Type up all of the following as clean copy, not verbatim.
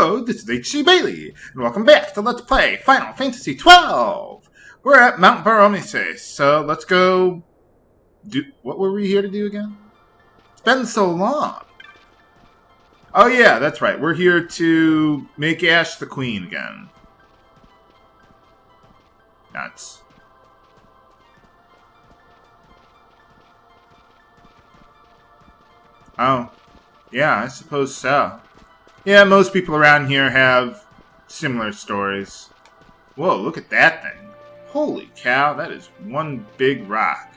Hello, this is H.C. Bailey, and welcome back to Let's Play Final Fantasy XII! We're at Mount Bur-Omisace, so let's go... What were we here to do again? It's been so long! Oh yeah, that's right, we're here to make Ashe the queen again. Nuts. Oh, yeah, I suppose so. Yeah, most people around here have similar stories. Whoa, look at that thing. Holy cow, that is one big rock.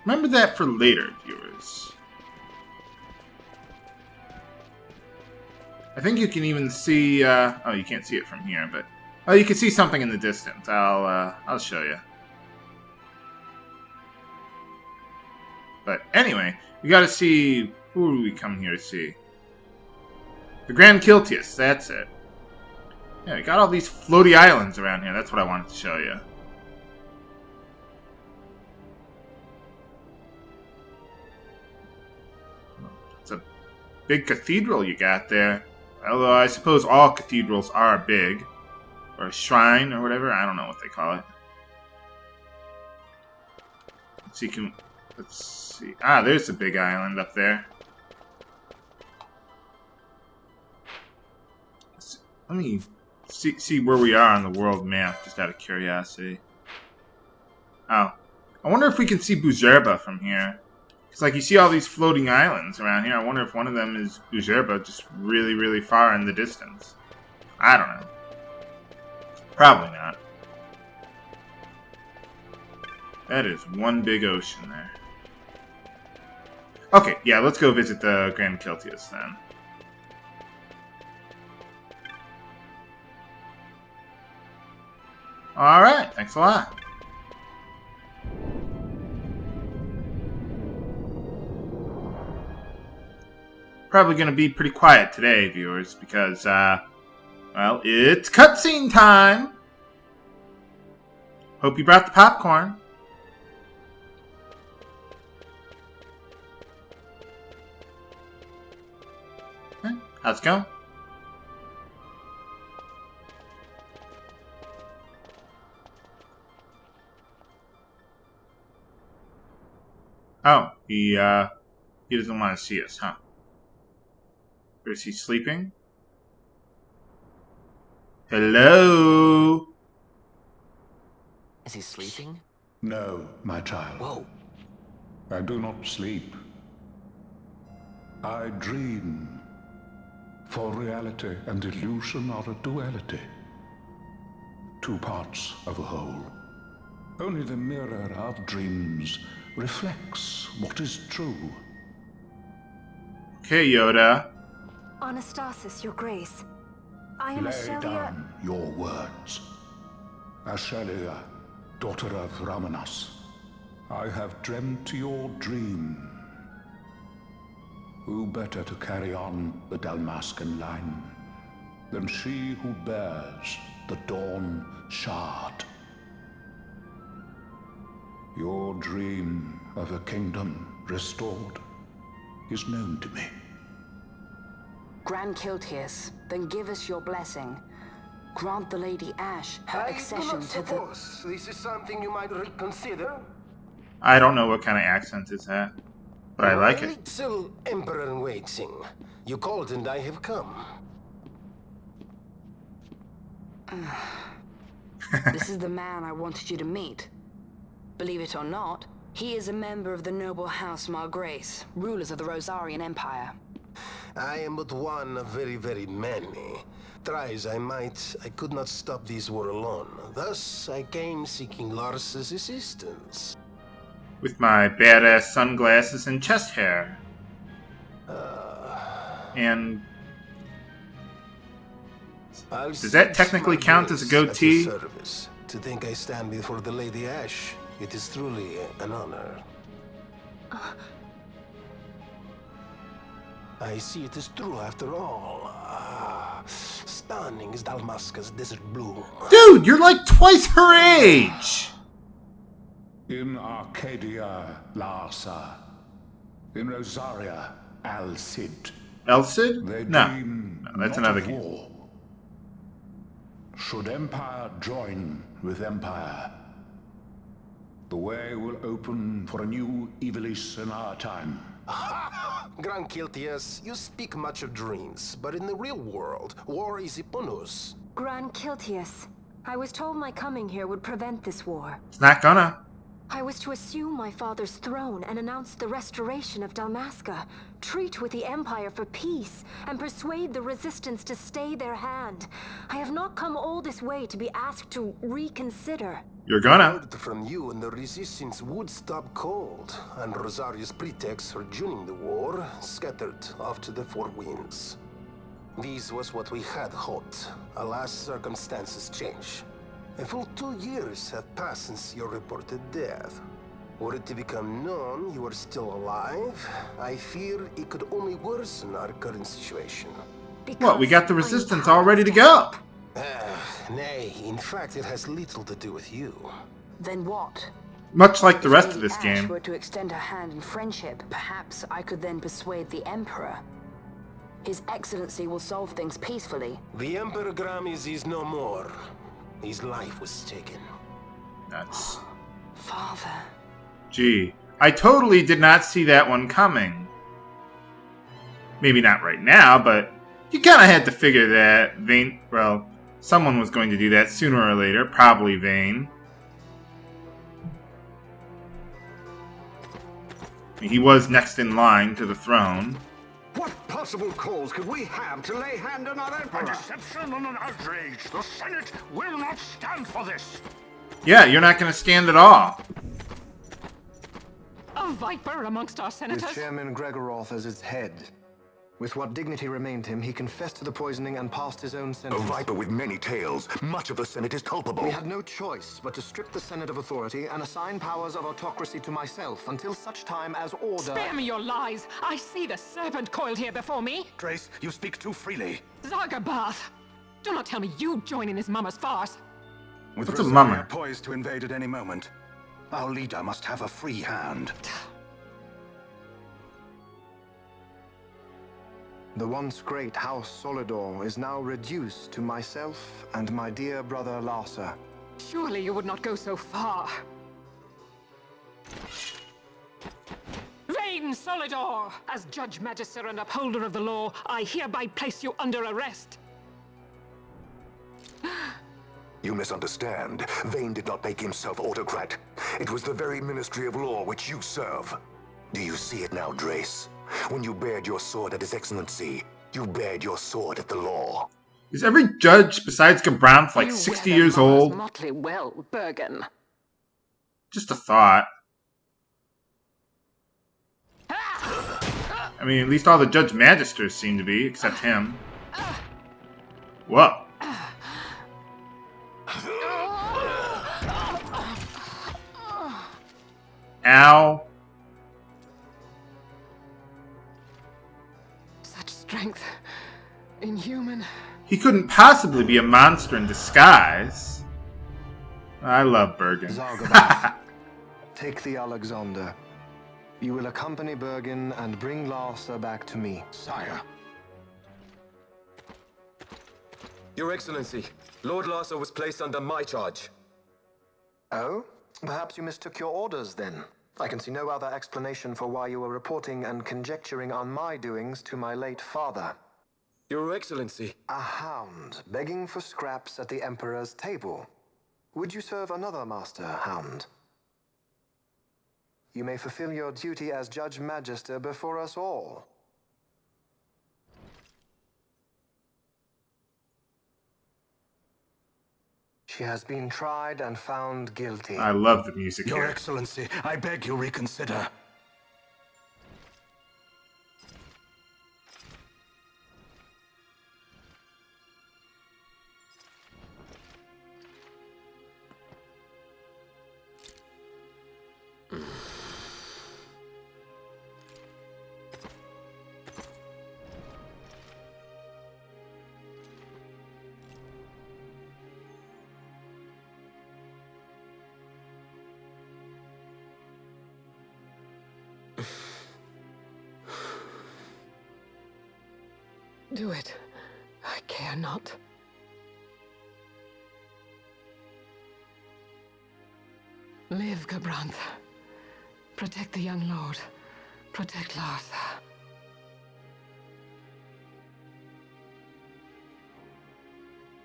Remember that for later, viewers. I think you can even see, oh, you can't see it from here, but... Oh, you can see something in the distance. I'll show you. But anyway, we gotta see... Who do we come here to see? The Gran Kiltias, that's it. Yeah, we got all these floaty islands around here. That's what I wanted to show you. It's a big cathedral you got there. Although I suppose all cathedrals are big. Or a shrine or whatever. I don't know what they call it. Let's see. Ah, there's a big island up there. Let me see where we are on the world map, just out of curiosity. Oh. I wonder if we can see Buzerba from here. Because, like, you see all these floating islands around here. I wonder if one of them is Buzerba, just really, really far in the distance. I don't know. Probably not. That is one big ocean there. Okay, yeah, let's go visit the Gran Kiltias then. Alright, thanks a lot. Probably going to be pretty quiet today, viewers, because, well, it's cutscene time! Hope you brought the popcorn. Okay, how's it going? Oh, he doesn't want to see us, huh? Or is he sleeping? Hello? Is he sleeping? No, my child. Whoa. I do not sleep. I dream. For reality and illusion are a duality. Two parts of a whole. Only the mirror of dreams reflects what is true. Okay, Yoda. Anastasis, your grace. I am Lay Ashelia. down your words. Ashelia, daughter of Ramanas, I have dreamt your dream. Who better to carry on the Dalmascan line than she who bears the Dawn Shard? Your dream of a kingdom restored is known to me. Gran Kiltias, then give us your blessing. Grant the Lady Ashe her accession to the... This is something you might reconsider. I don't know what kind of accent is that, but I like it. Little Emperor in waiting. You called and I have come. This is the man I wanted you to meet. Believe it or not, he is a member of the noble house Margrace, rulers of the Rosarian Empire. I am but one of very, very many. Try as I might, I could not stop this war alone. Thus, I came seeking Lars's assistance. With my badass sunglasses and chest hair. And... does that technically count as a goatee? To think I stand before the Lady Ashe, it is truly an honor. I see it is true after all. Stunning is Dalmasca's desert bloom. Dude, you're like twice her age! In Arcadia, Larsa. In Rosaria, Al Cid. Elcid? They No. dream No, that's not another of game. war. Should empire join with empire, the way will open for a new Evilise in our time. Gran Kiltias, you speak much of dreams, but in the real world, war is upon us. Gran Kiltias. I was told my coming here would prevent this war. It's not gonna. I was to assume my father's throne and announce the restoration of Dalmasca, treat with the Empire for peace, and persuade the Resistance to stay their hand. I have not come all this way to be asked to reconsider. You're gonna. Word from you and the Resistance would stop cold, and Rosaria's pretext for joining the war scattered off to the four winds. This was what we had hoped. Alas, circumstances change. A full 2 years have passed since your reported death. Were it to become known you are still alive, I fear it could only worsen our current situation. What, we got the Resistance all ready to go. Nay, in fact it has little to do with you. Then what? Much like the If rest of Lady this Ashe game. were to extend her hand in friendship, perhaps I could then persuade the Emperor. His Excellency will solve things peacefully. The Emperor Gramis is no more. His life was taken. That's... Father. Gee, I totally did not see that one coming. Maybe not right now, but you kind of had to figure that Vayne, well, someone was going to do that sooner or later, probably Vayne. He was next in line to the throne. What possible cause could we have to lay hand on our Emperor? A deception and an outrage. The Senate will not stand for this. Yeah, you're not going to stand at all. A viper amongst our senators? With Chairman Gregoroth as its head. With what dignity remained him, he confessed to the poisoning and passed his own A sentence. viper with many tails. Much of the Senate is culpable. We had no choice but to strip the Senate of authority and assign powers of autocracy to myself until such time as order... Spare me your lies! I see the serpent coiled here before me! Drace, you speak too freely. Zargabath! Do not tell me you join in this mama's farce! With What's a Rosaria mummer? poised to invade at any moment, our leader must have a free hand. The once great House Solidor is now reduced to myself and my dear brother Larsa. Surely you would not go so far. Vayne Solidor! As Judge Magister and upholder of the law, I hereby place you under arrest. You misunderstand. Vayne did not make himself autocrat. It was the very Ministry of Law which you serve. Do you see it now, Drace? When you bared your sword at His Excellency, you bared your sword at the law. Is every judge besides Gabranth like You 60 wear years the mama's old? motley well, Bergen. Just a thought. I mean, at least all the Judge Magisters seem to be, except him. Whoa. Ow. Such strength. Inhuman. He couldn't possibly be a monster in disguise. I love Bergen. Zargabath, take the Alexander. You will accompany Bergen and bring Larsa back to me. Sire. Your Excellency, Lord Larsa was placed under my charge. Oh? Perhaps you mistook your orders then. I can see no other explanation for why you were reporting and conjecturing on my doings to my late father. Your Excellency. A hound begging for scraps at the Emperor's table. Would you serve another master, hound? You may fulfill your duty as Judge Magister before us all. She has been tried and found guilty. I love the music Your here. Excellency, I beg you reconsider. Do it. care not. Live, Gabrantha. Protect the young lord. Protect Larsa.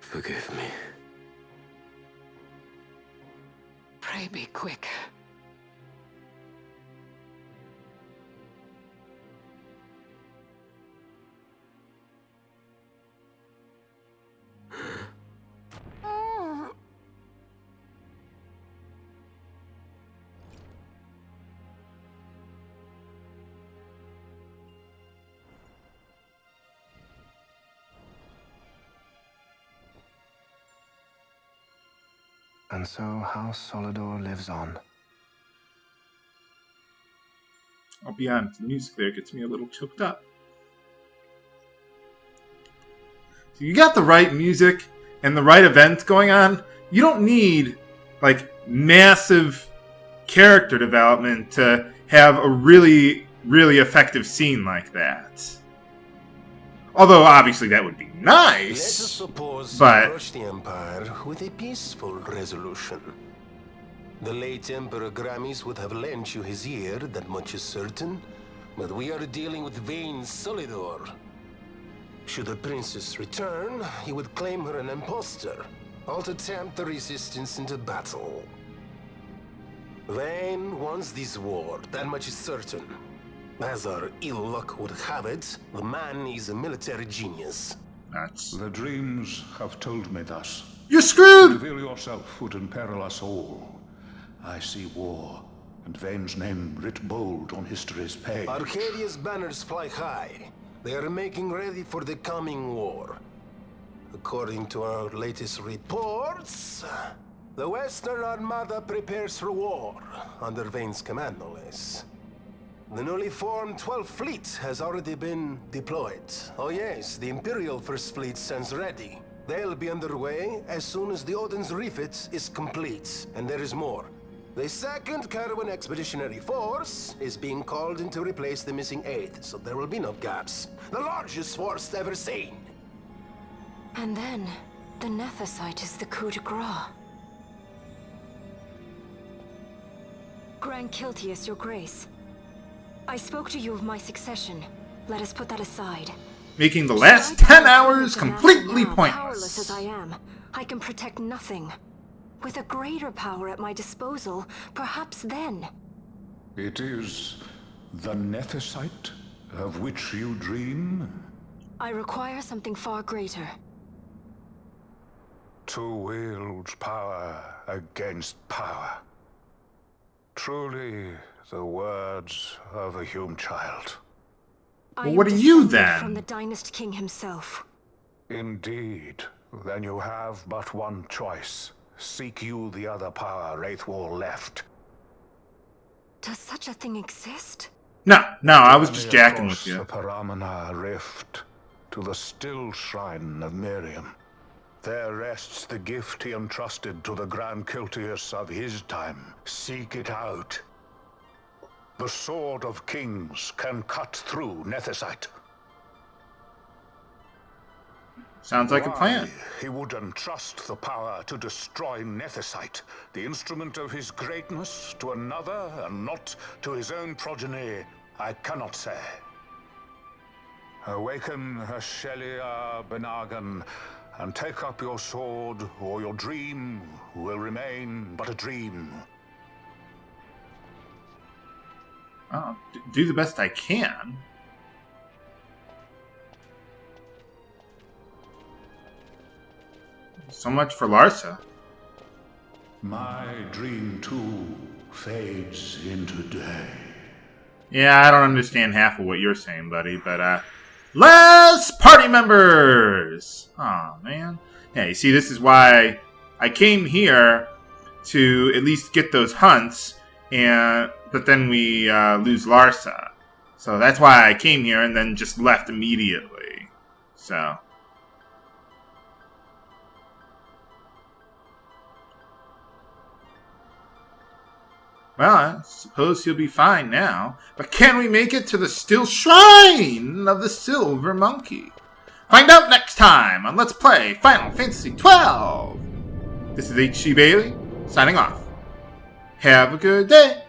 Forgive me. Pray be quick. And so House Solidor lives on. I'll be honest, the music there gets me a little choked up. So you got the right music and the right events going on. You don't need, like, massive character development to have a really, really effective scene like that. Although, obviously, that would be nice. Let us suppose but you approach the Empire with a peaceful resolution. The late Emperor Gramis would have lent you his ear, that much is certain. But we are dealing with Vayne Solidor. Should the princess return, he would claim her an impostor, all to tempt the resistance into battle. Vayne wants this war, that much is certain. As our ill luck would have it, the man is a military genius. that's... The dreams have told me thus. You're screwed! Reveal yourself would imperil us all. I see war, and Vayne's name writ bold on history's page. Arcadia's banners fly high. They are making ready for the coming war. According to our latest reports, the Western Armada prepares for war, under Vayne's command, no less. The newly formed 12th Fleet has already been deployed. Oh yes, the Imperial First Fleet stands ready. They'll be underway as soon as the Odin's refit is complete. And there is more. The 2nd Caravan Expeditionary Force is being called in to replace the missing 8th, so there will be no gaps. The largest force ever seen. And then, the Nethicite is the coup de grace. Gran Kiltias, Your Grace. I spoke to you of my succession. Let us put that aside. Making the last 10 hours completely Powerless as pointless. I am, I can protect nothing. With a greater power at my disposal, perhaps then. It is the Nethicite of which you dream? I require something far greater. To wield power against power. Truly, the words of a human child. I Well, am what are you, descended then? From the Dynast King himself. Indeed. Then you have but one choice. Seek you the other power Wraithwall left. Does such a thing exist? No, I was just Journey jacking across with you. the Paramana Rift to the still shrine of Miriam. There rests the gift he entrusted to the Gran Kiltias of his time. Seek it out. The Sword of Kings can cut through Nethicite. Sounds like a plan. Why he would entrust the power to destroy Nethicite, the instrument of his greatness, to another and not to his own progeny, I cannot say. Awaken Ashelia Benagan, and take up your sword, or your dream will remain but a dream. Oh, do the best I can. So much for Larsa. My dream too fades into day. Yeah, I don't understand half of what you're saying, buddy, but, less party members! Aw, man. Yeah, you see, this is why I came here to at least get those hunts, but then we, lose Larsa. So that's why I came here and then just left immediately. So... well, I suppose he'll be fine now. But can we make it to the still shrine of the Silver Monkey? Find out next next time on Let's Play Final Fantasy XII. This is H.C. Bailey, signing off. Have a good day.